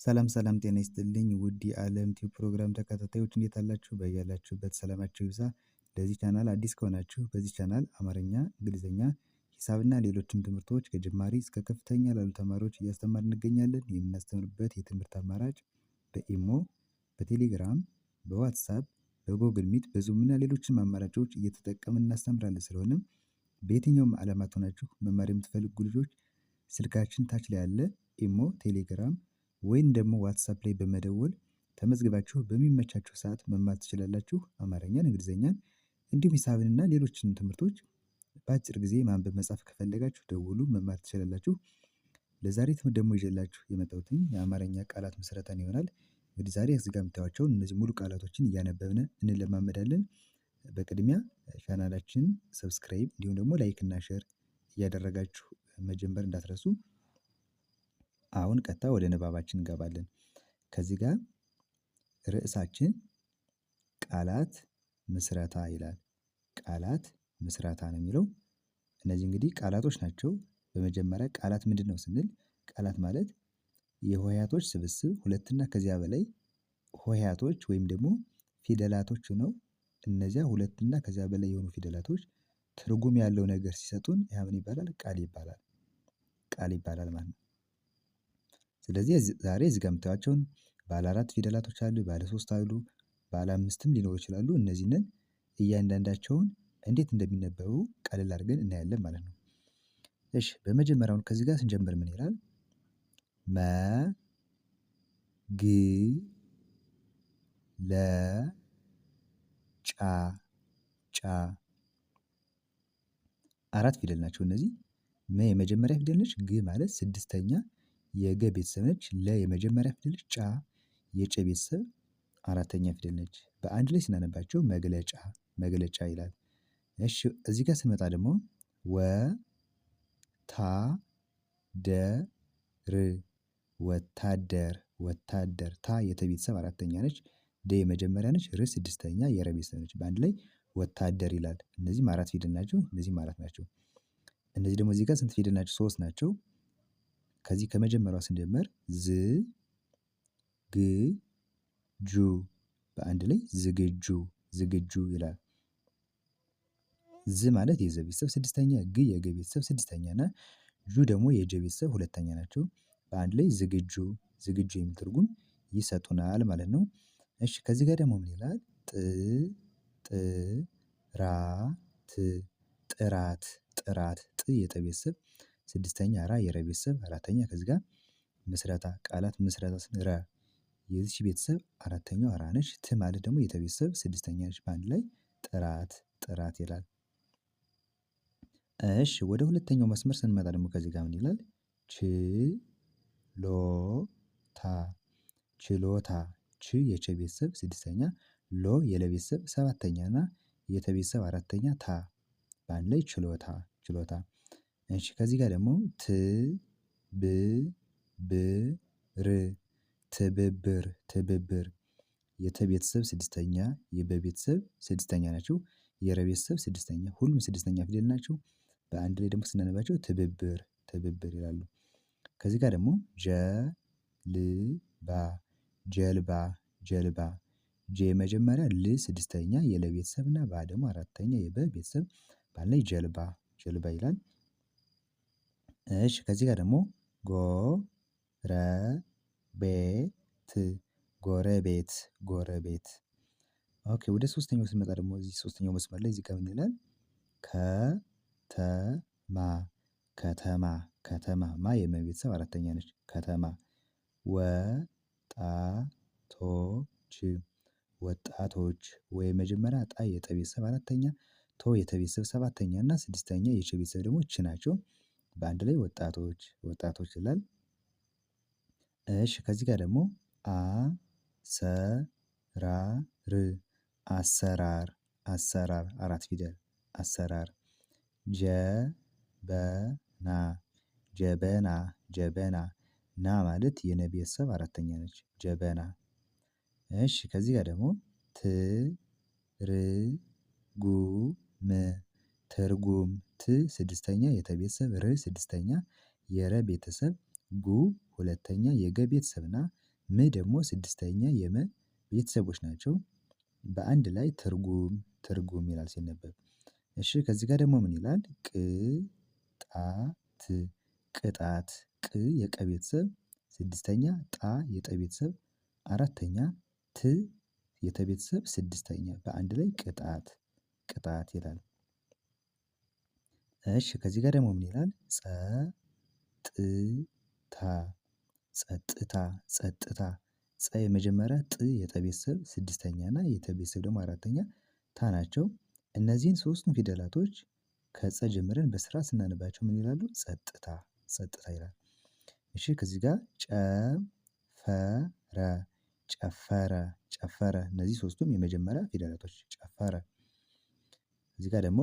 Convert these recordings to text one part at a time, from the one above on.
ሰላም ሰላም ጤና ይስጥልኝ ውድ የዓለም ቲዩብ ፕሮግራም ተከታታዮች እንዴት አላችሁ? በያላችሁበት ሰላማችሁ ይብዛ። ለዚህ ቻናል አዲስ ከሆናችሁ በዚህ ቻናል አማርኛ፣ እንግሊዝኛ፣ ሂሳብና ሌሎችም ትምህርቶች ከጀማሪ እስከ ከፍተኛ ላሉ ተማሪዎች እያስተማርን እንገኛለን። የምናስተምርበት የትምህርት አማራጭ በኢሞ፣ በቴሌግራም፣ በዋትሳፕ፣ በጎግል ሚት፣ በዙም እና ሌሎችም አማራጮች እየተጠቀምን እናስተምራለን። ስለሆነም በየትኛውም ዓለማት ሆናችሁ መማር የምትፈልጉ ልጆች ስልካችን ታች ላይ ያለ ኢሞ፣ ቴሌግራም ወይም ደግሞ ዋትሳፕ ላይ በመደወል ተመዝግባችሁ በሚመቻችሁ ሰዓት መማር ትችላላችሁ። አማርኛን፣ እንግሊዝኛን እንዲሁም ሂሳብንና ሌሎችንም ትምህርቶች በአጭር ጊዜ ማንበብ መጻፍ ከፈለጋችሁ ደውሉ፣ መማር ትችላላችሁ። ለዛሬ ትምህርት ደግሞ ይዤላችሁ የመጣሁትኝ የአማርኛ ቃላት ምስረታን ይሆናል። እንግዲህ ዛሬ እዚህ ጋር የምታዩዋቸውን እነዚህ ሙሉ ቃላቶችን እያነበብን እንለማመዳለን። በቅድሚያ ቻናላችን ሰብስክራይብ እንዲሁም ደግሞ ላይክ እና ሼር እያደረጋችሁ መጀመር እንዳትረሱ። አሁን ቀጥታ ወደ ንባባችን እንገባለን። ከዚህ ጋር ርዕሳችን ቃላት ምስረታ ይላል። ቃላት ምስረታ ነው የሚለው። እነዚህ እንግዲህ ቃላቶች ናቸው። በመጀመሪያ ቃላት ምንድነው ስንል ቃላት ማለት የሆሄያቶች ስብስብ ሁለትና ከዚያ በላይ ሆሄያቶች ወይም ደግሞ ፊደላቶች ነው። እነዚያ ሁለትና ከዚያ በላይ የሆኑ ፊደላቶች ትርጉም ያለው ነገር ሲሰጡን ያ ምን ይባላል? ቃል ይባላል። ቃል ይባላል ማለት ነው። ስለዚህ ዛሬ እዚህ ጋር የምታዩዋቸውን ባለ 4 ፊደላቶች አሉ፣ ባለ 3 አሉ፣ ባለ 5ም ሊኖሩ ይችላሉ። እነዚህን እያንዳንዳቸውን እንዴት እንደሚነበቡ ቀለል አድርገን እናያለን ማለት ነው። እሺ በመጀመሪያው ከዚህ ጋር ስንጀምር ምን ይላል? መ ግ ለ ጫ ጫ 4 ፊደል ናቸው እነዚህ። መ የመጀመሪያ ፊደል ነች። ግ ማለት ስድስተኛ የገ ቤተሰብ ነች። ለ የመጀመሪያ ፊደል ነች። ጫ የጨ ቤተሰብ አራተኛ ፊደል ነች። በአንድ ላይ ስናነባቸው መግለጫ መግለጫ ይላል። እሺ እዚህ ጋር ስንመጣ ደግሞ ወ ታ ደ ር ወታደር ወታደር። ታ የተ ቤተሰብ አራተኛ ነች። ደ የመጀመሪያ ነች። ር ስድስተኛ የረ ቤተሰብ ነች። በአንድ ላይ ወታደር ይላል። እነዚህም 4 ፊደል ናቸው። እነዚህም 4 ናቸው። እነዚህ ደግሞ እዚህ ጋር ስንት ፊደል ናቸው? 3 ናቸው። ከዚህ ከመጀመሪያው ስንጀምር ዝ ግ ጁ በአንድ ላይ ዝግጁ ዝግጁ ይላል። ዝ ማለት የዘ ቤተሰብ ስድስተኛ፣ ግ የገ ቤተሰብ ስድስተኛ እና ጁ ደግሞ የጀ ቤተሰብ ሁለተኛ ናቸው። በአንድ ላይ ዝግጁ ዝግጁ የሚል ትርጉም ይሰጡናል ማለት ነው። እሺ ከዚህ ጋር ደግሞ ምን ይላል? ጥ ራ ት ጥራት ጥራት። ጥ የጠ ቤተሰብ ስድስተኛ፣ ራ የረ ቤተሰብ አራተኛ። ከዚህ ጋር ምስረታ ቃላት ምስረታ ረ የዚች ቤተሰብ አራተኛው ራ ነች። ት ማለት ደግሞ የተ ቤተሰብ ስድስተኛ ነች። በአንድ ላይ ጥራት ጥራት ይላል። እሺ ወደ ሁለተኛው መስመር ስንመጣ ደግሞ ከዚህ ጋር ምን ይላል? ች ሎ ታ ችሎታ። ች የቸ ቤተሰብ ስድስተኛ፣ ሎ የለ ቤተሰብ ሰባተኛ እና የተ ቤተሰብ አራተኛ፣ ታ በአንድ ላይ ችሎታ ችሎታ። እሺ ከዚህ ጋር ደግሞ ት ብ ብ ር ትብብር ትብብር። የተ ቤተሰብ ስድስተኛ፣ የበ ቤተሰብ ስድስተኛ ናቸው። የረ ቤተሰብ ስድስተኛ፣ ሁሉም ስድስተኛ ፊደል ናቸው። በአንድ ላይ ደግሞ ስናነባቸው ትብብር ትብብር ይላሉ። ከዚህ ጋር ደግሞ ጀ ል ባ ጀልባ ጀልባ። ጀ የመጀመሪያ፣ ል ስድስተኛ የለ ቤተሰብ እና ባ ደግሞ አራተኛ የበ ቤተሰብ በአንድ ላይ ጀልባ ጀልባ ይላል። እሺ ከዚህ ጋር ደግሞ ጎ ረ ቤ ት ጎረቤት ጎረቤት። ኦኬ ወደ ሶስተኛው ስንመጣ ደግሞ እዚህ ሶስተኛው መስመር ላይ እዚህ ጋር ምን ይላል? ከተማ ከተማ ከተማ። ማ የመ ቤተሰብ አራተኛ ነች። ከተማ። ወጣቶች ወጣቶች። ወ የመጀመሪያ፣ ጣ የጠ ቤተሰብ አራተኛ፣ ቶ የተ ቤተሰብ ሰባተኛ እና ስድስተኛ የቸ ቤተሰብ ደግሞ ች ናቸው። በአንድ ላይ ወጣቶች ወጣቶች ይላል። እሺ ከዚህ ጋር ደግሞ አሰራር አሰራር አሰራር 4 ፊደል አሰራር። ጀበና ጀበና ጀበና። ና ማለት የነ ቤተሰብ አራተኛ ነች። ጀበና። እሺ ከዚህ ጋር ደግሞ ትርጉም ትርጉም። ት ስድስተኛ የተ ቤተሰብ፣ ር ስድስተኛ የረ ቤተሰብ፣ ጉ ሁለተኛ የገ ቤተሰብና ም ደግሞ ስድስተኛ የመ ቤተሰቦች ናቸው። በአንድ ላይ ትርጉም ይላል ሲነበብ። እሺ ከዚህ ጋር ደግሞ ምን ይላል? ቅጣት ቅ የቀ ቤተሰብ ስድስተኛ ጣ የጠ ቤተሰብ አራተኛ ት የተ ቤተሰብ ስድስተኛ በአንድ ላይ ቅጣት ይላል። እሺ ከዚህ ጋር ደግሞ ምን ይላል? ጸጥታ ጸ የመጀመሪያ ጥ የጠ ቤተሰብ ስድስተኛ እና የተ ቤተሰብ ደግሞ አራተኛ ታ ናቸው። እነዚህን ሶስቱን ፊደላቶች ከጸ ጀምረን በስርዓት ስናነባቸው ምን ይላሉ? ጸጥታ ይላል። እሺ ከዚህ ጋር ጨፈረ እነዚህ ሶስቱም የመጀመሪያ ፊደላቶች ጨፈረ። እዚህ ጋር ደግሞ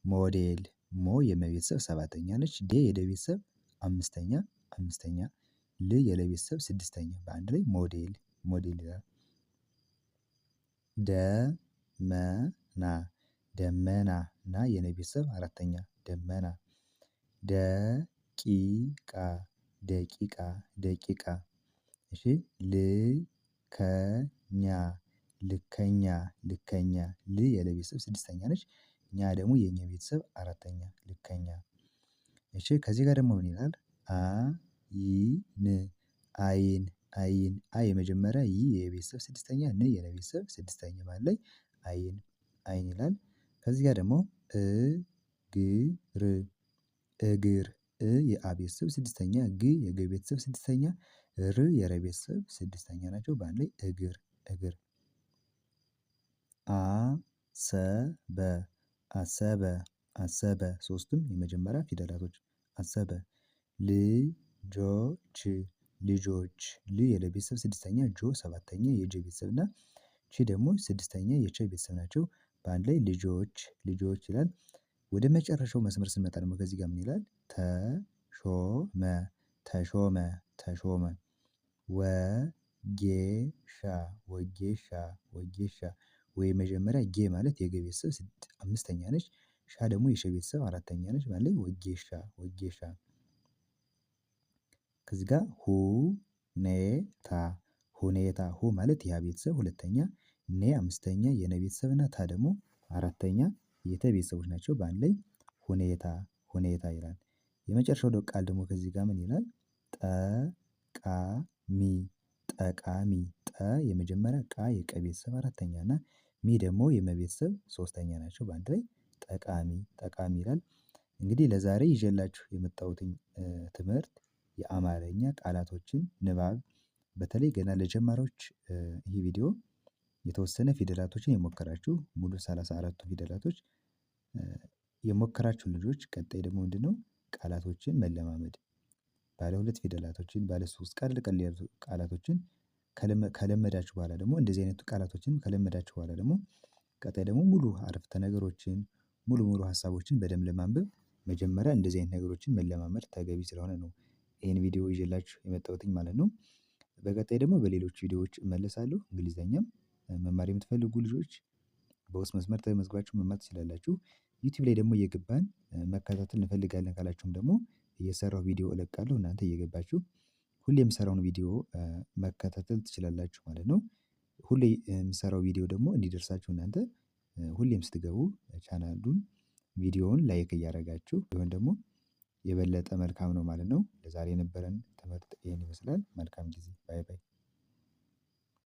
ሞዴል ሞ የመ ቤተሰብ ሰባተኛ ነች። ዴ የደ ቤተሰብ አምስተኛ ል የለ ቤተሰብ ስድስተኛ በአንድ ላይ ሞዴል ይላል። ደመና ና የነ ቤተሰብ አራተኛ ደመና ደቂቃ እሺ ልከኛ ል የለ ቤተሰብ ስድስተኛ ነች። ኛ ደግሞ የኛ ቤተሰብ አራተኛ ልከኛ። እሺ ከዚህ ጋር ደግሞ ምን ይላል? አይን አ የመጀመሪያ ይ የቤተሰብ ስድስተኛ ን የነ ቤተሰብ ስድስተኛ በአንድ ላይ አይን ይላል። ከዚህ ጋር ደግሞ እግር የአ ቤተሰብ ስድስተኛ ግ የገ ቤተሰብ ስድስተኛ ር የረ ቤተሰብ ስድስተኛ ናቸው በአንድ ላይ እግር። አሰበ ሶስቱም የመጀመሪያ ፊደላቶች አሰበ ልጆች ል የለ ቤተሰብ ስድስተኛ ጆ ሰባተኛ የጀ ቤተሰብ እና ቺ ደግሞ ስድስተኛ የቸ ቤተሰብ ናቸው በአንድ ላይ ልጆች ይላል። ወደ መጨረሻው መስመር ስንመጣ ደግሞ ከዚህ ጋር ምን ይላል? ተሾመ ወጌሻ ወይ መጀመሪያ ጌ ማለት የገ ቤተሰብ አምስተኛ ነች። ሻ ደግሞ የሸ ቤተሰብ አራተኛ ነች ማለት ላይ ወጌሻ። ከዚህ ጋር ሁኔታ ሁ ማለት የሀ ቤተሰብ ሁለተኛ ኔ አምስተኛ የነ ቤተሰብ እና ታ ደግሞ አራተኛ የተ ቤተሰቦች ናቸው በአንድ ላይ ሁኔታ ይላል። የመጨረሻው ቃል ደግሞ ከዚህ ጋር ምን ይላል? ጠቃሚ ጠ የመጀመሪያ ቃ የቀ ቤተሰብ አራተኛ እና ሚ ደግሞ የመ ቤተሰብ ሶስተኛ ናቸው በአንድ ላይ ጠቃሚ ይላል። እንግዲህ ለዛሬ ይዤላችሁ የመጣሁትኝ ትምህርት የአማርኛ ቃላቶችን ንባብ በተለይ ገና ለጀማሪዎች ይህ ቪዲዮ የተወሰነ ፊደላቶችን የሞከራችሁ ሙሉ 34ቱ ፊደላቶች የሞከራችሁ ልጆች ቀጣይ ደግሞ ምንድነው ቃላቶችን መለማመድ ባለ ሁለት ፊደላቶችን ባለ ሶስት ቀለል ያሉ ቃላቶችን ከለመዳችሁ በኋላ ደግሞ እንደዚህ አይነት ቃላቶችን ከለመዳችሁ በኋላ ደግሞ ቀጣይ ደግሞ ሙሉ አረፍተ ነገሮችን ሙሉ ሀሳቦችን በደንብ ለማንበብ መጀመሪያ እንደዚህ አይነት ነገሮችን መለማመድ ተገቢ ስለሆነ ነው ይሄን ቪዲዮ ይዤላችሁ የመጣሁትኝ ማለት ነው። በቀጣይ ደግሞ በሌሎች ቪዲዮዎች እመለሳለሁ። እንግሊዘኛም መማር የምትፈልጉ ልጆች በውስጥ መስመር ተመዝግባችሁ መማር ትችላላችሁ። ዩቲዩብ ላይ ደግሞ እየገባን መከታተል እንፈልጋለን ካላችሁም ደግሞ እየሰራሁ ቪዲዮ እለቃለሁ እናንተ እየገባችሁ ሁሌ የምሰራውን ቪዲዮ መከታተል ትችላላችሁ ማለት ነው። ሁሌ የምሰራው ቪዲዮ ደግሞ እንዲደርሳችሁ እናንተ ሁሌም ስትገቡ ቻናሉን ቪዲዮውን ላይክ እያደረጋችሁ ቢሆን ደግሞ የበለጠ መልካም ነው ማለት ነው። ለዛሬ የነበረን ትምህርት ይሄን ይመስላል። መልካም ጊዜ